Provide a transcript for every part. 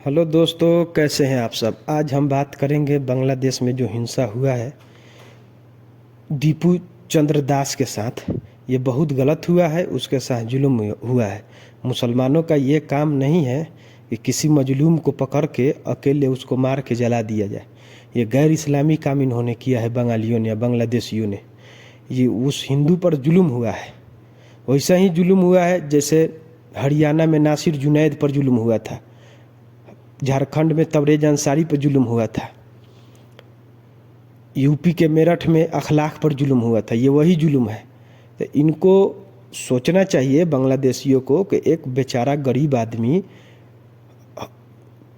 Hello दोस्तों, कैसे हैं आप सब। आज हम बात करेंगे बांग्लादेश में जो हिंसा हुआ है दीपू चंद्र दास के साथ। ये बहुत गलत हुआ है, उसके साथ जुल्म हुआ है। मुसलमानों का ये काम नहीं है कि किसी मजलूम को पकड़ के अकेले उसको मार के जला दिया जाए। ये गैर इस्लामी काम इन्होंने किया है, बंगालियों ने या बांग्लादेशियों ने। ये उस हिंदू पर जुल्म हुआ है। वैसा ही जुल्म हुआ है जैसे हरियाणा में नासिर जुनैद पर जुल्म हुआ था, झारखंड में तबरेज अंसारी पर जुल्म हुआ था, यूपी के मेरठ में अखलाक पर जुल्म हुआ था। ये वही जुल्म है। तो इनको सोचना चाहिए बांग्लादेशियों को कि एक बेचारा गरीब आदमी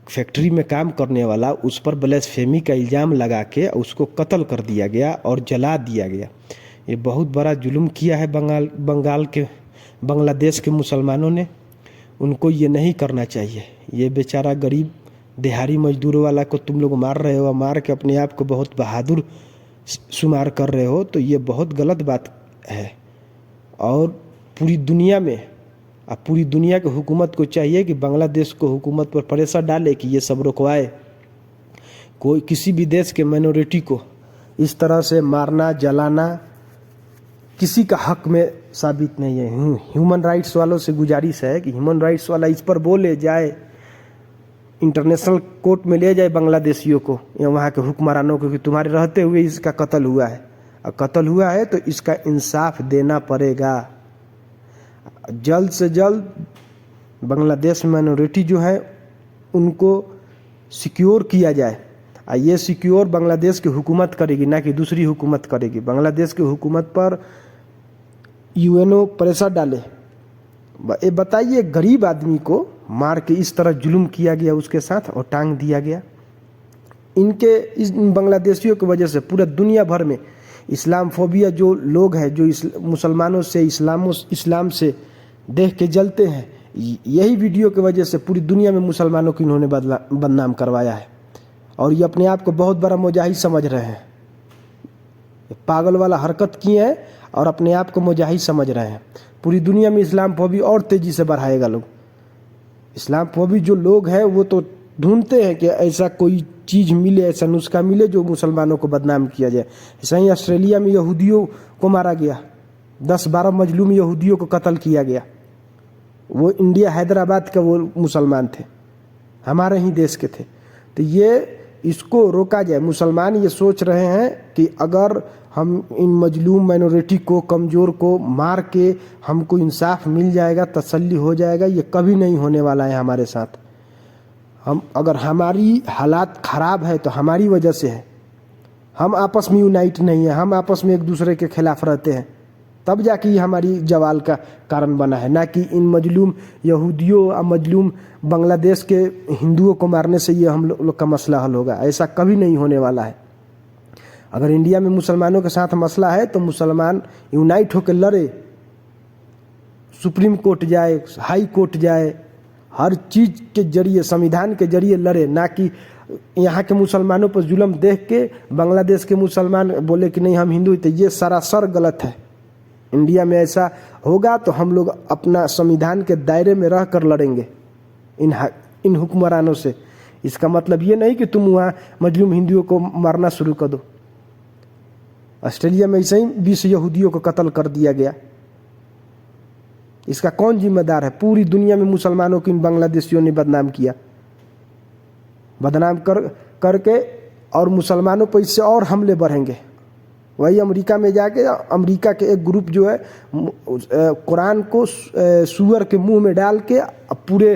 फैक्ट्री में काम करने वाला, उस पर ब्lasphemy का इल्ज़ाम लगा के उसको कत्ल कर दिया गया और जला दिया गया। ये बहुत बड़ा जुल्म किया है बांग्लादेश के मुसलमानों ने। उनको ये नहीं करना चाहिए। ये बेचारा गरीब दिहाड़ी मजदूर वाला को तुम लोग मार रहे हो, मार के अपने आप को बहुत बहादुर शुमार कर रहे हो, तो ये बहुत गलत बात है। और पूरी दुनिया में, अब पूरी दुनिया की हुकूमत को चाहिए कि बांग्लादेश को हुकूमत पर प्रेशर डाले कि ये सब रुकवाए। कोई किसी भी देश के माइनॉरिटी को इस तरह से मारना जलाना किसी का हक में साबित नहीं है। ह्यूमन राइट्स वालों से गुजारिश है कि ह्यूमन राइट्स वाला इस पर बोले जाए, इंटरनेशनल कोर्ट में ले जाए बांग्लादेशियों को या वहाँ के हुक्मरानों को कि तुम्हारे रहते हुए इसका कत्ल हुआ है, और कत्ल हुआ है तो इसका इंसाफ देना पड़ेगा। जल्द से जल्द बांग्लादेश में माइनॉरिटी जो है उनको सिक्योर किया जाए। और ये सिक्योर बांग्लादेश की हुकूमत करेगी, ना कि दूसरी हुकूमत करेगी। बांग्लादेश की हुकूमत पर यूएनओ प्रेशर डाले। ये बताइए, गरीब आदमी को मार के इस तरह जुल्म किया गया उसके साथ और टांग दिया गया। इस बांग्लादेशियों की वजह से पूरा दुनिया भर में इस्लाम फोबिया जो लोग हैं, जो मुसलमानों से इस्लाम से देख के जलते हैं, यही वीडियो की वजह से पूरी दुनिया में मुसलमानों को इन्होंने बदनाम करवाया है। और ये अपने आप को बहुत बड़ा मुजाहिद समझ रहे हैं। पागल वाला हरकत किए हैं और अपने आप को मुजाहिद समझ रहे हैं। पूरी दुनिया में इस्लाम फोबी और तेज़ी से बढ़ाएगा लोग। इस्लाम फोबी जो लोग हैं वो तो ढूंढते हैं कि ऐसा कोई चीज़ मिले, ऐसा नुस्खा मिले जो मुसलमानों को बदनाम किया जाए। ऐसा ही ऑस्ट्रेलिया में यहूदियों को मारा गया, 10-12 मजलूम यहूदियों को कत्ल किया गया। वो इंडिया हैदराबाद का वो मुसलमान थे, हमारे ही देश के थे। तो ये इसको रोका जाए। मुसलमान ये सोच रहे हैं कि अगर हम इन मजलूम माइनॉरिटी को, कमज़ोर को मार के हमको इंसाफ मिल जाएगा, तसल्ली हो जाएगा। ये कभी नहीं होने वाला है हमारे साथ। अगर हमारी हालात ख़राब है तो हमारी वजह से है। हम आपस में यूनाइट नहीं है, हम आपस में एक दूसरे के खिलाफ रहते हैं, तब जाके ये हमारी जवाल का कारण बना है। ना कि इन मजलूम यहूदियों और मजलूम बांग्लादेश के हिंदुओं को मारने से ये हम लोग का मसला हल होगा। ऐसा कभी नहीं होने वाला है। अगर इंडिया में मुसलमानों के साथ मसला है तो मुसलमान यूनाइट होकर लड़े, सुप्रीम कोर्ट जाए, हाई कोर्ट जाए, हर चीज़ के जरिए, संविधान के जरिए लड़े। ना कि यहाँ के मुसलमानों पर जुल्म देख के बांग्लादेश के मुसलमान बोले कि नहीं हम हिंदू। तो ये सरासर गलत है। इंडिया में ऐसा होगा तो हम लोग अपना संविधान के दायरे में रह कर लड़ेंगे इन हुक्मरानों से। इसका मतलब ये नहीं कि तुम वहाँ मजलूम हिंदुओं को मारना शुरू कर दो। ऑस्ट्रेलिया में ऐसे ही 20 यहूदियों को कत्ल कर दिया गया। इसका कौन जिम्मेदार है? पूरी दुनिया में मुसलमानों को इन बांग्लादेशियों ने बदनाम किया। बदनाम करके और मुसलमानों पर इससे और हमले बढ़ेंगे। वही अमेरिका में जाके अमेरिका के एक ग्रुप जो है कुरान को सूअर के मुंह में डाल के पूरे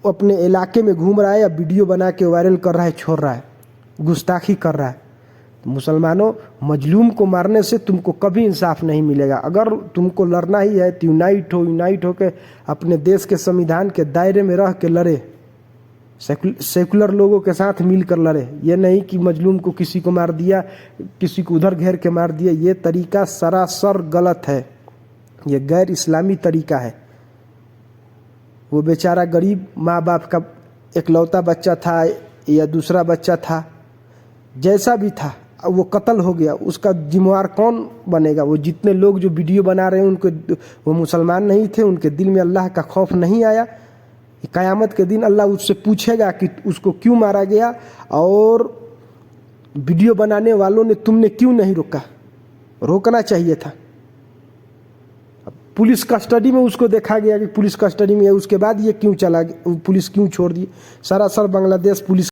अपने इलाके में घूम रहा है, या वीडियो बना के वायरल कर रहा है, छोड़ रहा है, गुस्ताखी कर रहा है। तो मुसलमानों, मजलूम को मारने से तुमको कभी इंसाफ नहीं मिलेगा। अगर तुमको लड़ना ही है तो यूनाइट हो के अपने देश के संविधान के दायरे में रह के लड़े, सेकुलर लोगों के साथ मिलकर लड़े। ये नहीं कि मजलूम को किसी को मार दिया, किसी को उधर घेर के मार दिया। ये तरीका सरासर गलत है। ये गैर इस्लामी तरीका है। वो बेचारा गरीब माँ बाप का इकलौता बच्चा था या दूसरा बच्चा था, जैसा भी था, वो कत्ल हो गया। उसका जिम्मेवार कौन बनेगा? वो जितने लोग जो वीडियो बना रहे हैं उनको, वो मुसलमान नहीं थे, उनके दिल में अल्लाह का खौफ नहीं आया। क़यामत के दिन अल्लाह उससे पूछेगा कि उसको क्यों मारा गया और वीडियो बनाने वालों ने तुमने क्यों नहीं रोका, रोकना चाहिए था। पुलिस कस्टडी में उसको देखा गया कि पुलिस कस्टडी में है, उसके बाद ये क्यों चला गया, पुलिस क्यों छोड़ दी। सरासर बांग्लादेश पुलिस